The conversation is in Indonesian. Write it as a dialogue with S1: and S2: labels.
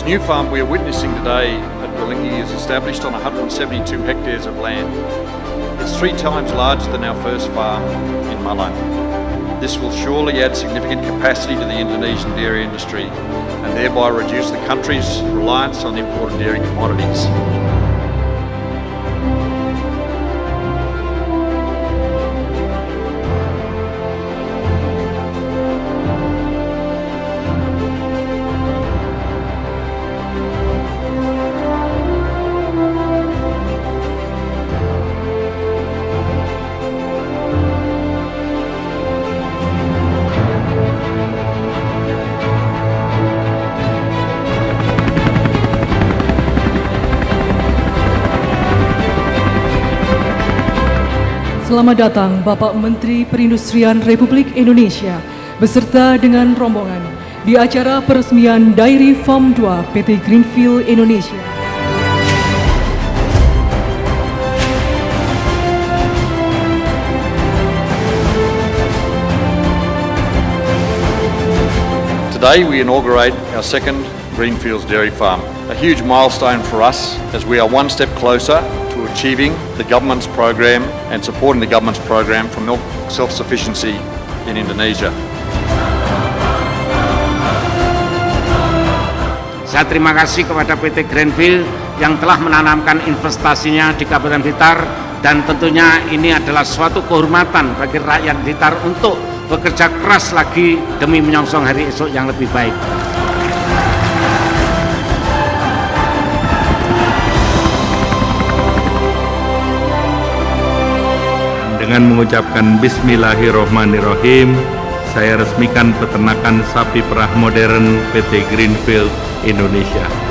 S1: new farm we are witnessing today at Willingi is established on 172 hectares of land. It's 3 times larger than our first farm in Malang. This will surely add significant capacity to the Indonesian dairy industry and thereby reduce the country's reliance on imported dairy commodities.
S2: Selamat datang Bapak Menteri Perindustrian Republik Indonesia beserta dengan rombongan di acara peresmian Dairy Farm 2 PT Greendfield Indonesia.
S1: Today we inaugurate our second Greenfields dairy farm, a huge milestone for us as we are one step closer to achieving the government's program and supporting the government's program for milk self-sufficiency in Indonesia.
S3: Saya terima kasih kepada PT Greendfield yang telah menanamkan investasinya di Kabupaten Blitar, dan tentunya ini adalah suatu kehormatan bagi rakyat Blitar untuk bekerja keras lagi demi menyongsong hari esok yang lebih baik.
S4: Dengan mengucapkan Bismillahirrohmanirrohim, saya resmikan peternakan sapi perah modern PT Greendfield Indonesia.